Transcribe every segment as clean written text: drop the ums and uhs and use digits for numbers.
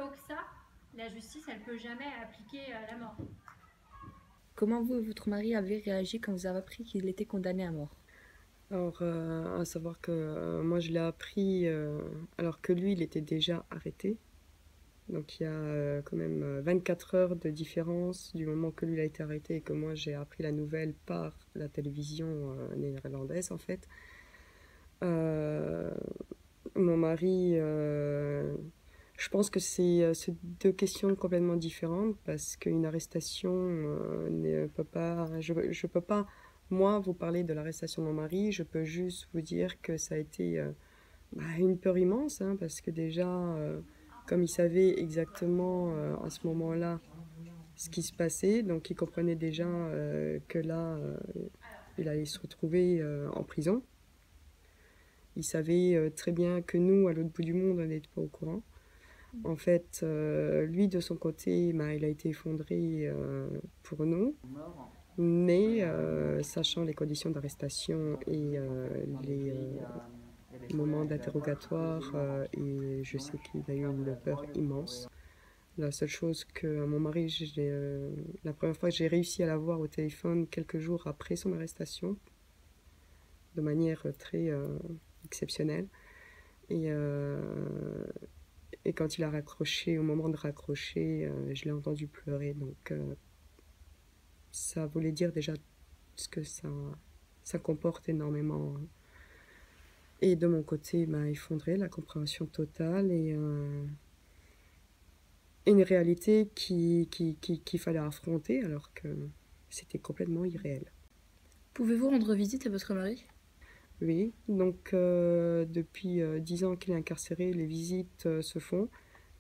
violent que ça, la justice, elle peut jamais appliquer la mort. Comment vous et votre mari avez réagi quand vous avez appris qu'il était condamné à mort? Alors, à savoir que moi je l'ai appris alors que lui il était déjà arrêté. Donc il y a quand même 24 heures de différence du moment que lui il a été arrêté et que moi j'ai appris la nouvelle par la télévision néerlandaise en fait. Mon mari, je pense que c'est deux questions complètement différentes parce qu'une arrestation ne peut pas, je peux pas moi vous parler de l'arrestation de mon mari, je peux juste vous dire que ça a été une peur immense hein, parce que déjà comme il savait exactement à ce moment-là ce qui se passait, donc il comprenait déjà que là il allait se retrouver en prison. Il savait très bien que nous, à l'autre bout du monde, on n'était pas au courant. En fait, lui, de son côté, il a été effondré pour nous. Mais sachant les conditions d'arrestation et les moments d'interrogatoire, et je sais qu'il a eu une peur immense. La seule chose que mon mari, la première fois que j'ai réussi à l'avoir au téléphone quelques jours après son arrestation, de manière très exceptionnelle. Et, et quand il a raccroché, au moment de raccrocher, je l'ai entendu pleurer. Donc ça voulait dire déjà ce que ça comporte énormément. Et de mon côté, effondré, la compréhension totale et une réalité qu'il fallait affronter alors que c'était complètement irréel. Pouvez-vous rendre visite à votre mari? Oui, donc depuis 10 ans qu'il est incarcéré, les visites se font.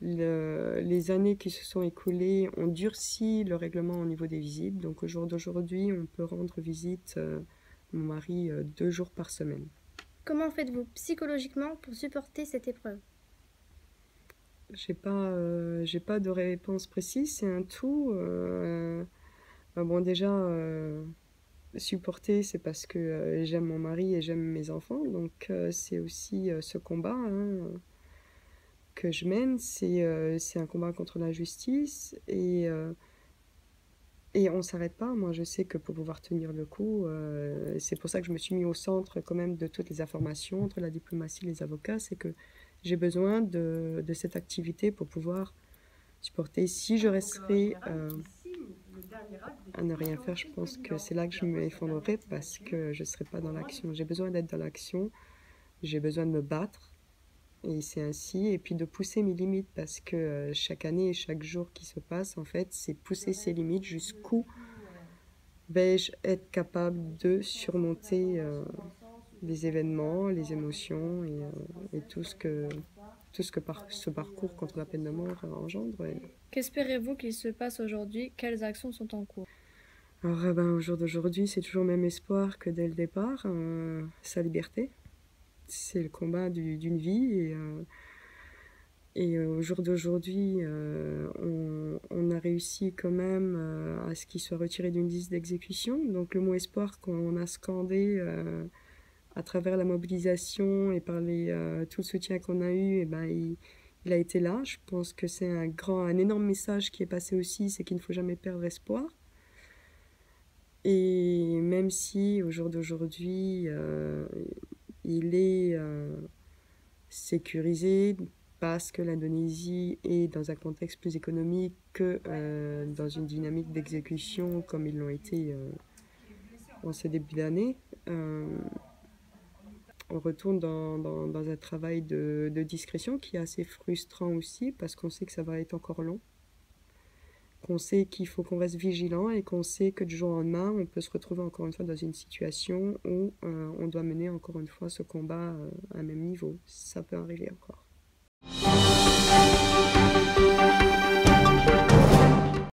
Les années qui se sont écoulées ont durci le règlement au niveau des visites. Donc au jour d'aujourd'hui, on peut rendre visite mon mari 2 jours par semaine. Comment faites-vous psychologiquement pour supporter cette épreuve? J'ai pas de réponse précise, c'est un tout. Bon déjà, supporter, c'est parce que j'aime mon mari et j'aime mes enfants. Donc c'est aussi ce combat hein, que je mène. C'est un combat contre l'injustice et on ne s'arrête pas. Moi, je sais que pour pouvoir tenir le coup, c'est pour ça que je me suis mis au centre quand même de toutes les informations entre la diplomatie et les avocats. C'est que j'ai besoin de cette activité pour pouvoir supporter. Si je resterais à ne rien faire, je pense que c'est là que je m'effondrerai parce que je ne serai pas dans l'action. J'ai besoin d'être dans l'action, j'ai besoin de me battre. Et c'est ainsi, et puis de pousser mes limites parce que chaque année et chaque jour qui se passe, en fait, c'est pousser ses limites jusqu'où vais-je être capable de surmonter les événements, les émotions et tout ce que ce parcours contre la peine de mort engendre. Qu'espérez-vous qu'il se passe aujourd'hui? Quelles actions sont en cours? Alors, au jour d'aujourd'hui, c'est toujours le même espoir que dès le départ, sa liberté. C'est le combat d'une vie et au jour d'aujourd'hui, on a réussi quand même à ce qu'il soit retiré d'une liste d'exécution. Donc le mot espoir qu'on a scandé à travers la mobilisation et par tout le soutien qu'on a eu, il a été là. Je pense que c'est un énorme message qui est passé aussi, c'est qu'il ne faut jamais perdre espoir. Et même si au jour d'aujourd'hui, il est sécurisé parce que l'Indonésie est dans un contexte plus économique que dans une dynamique d'exécution comme ils l'ont été en ce début d'année. On retourne dans un travail de discrétion qui est assez frustrant aussi parce qu'on sait que ça va être encore long. Qu'on sait qu'il faut qu'on reste vigilant et qu'on sait que du jour au lendemain, on peut se retrouver encore une fois dans une situation où on doit mener encore une fois ce combat à un même niveau. Ça peut arriver encore.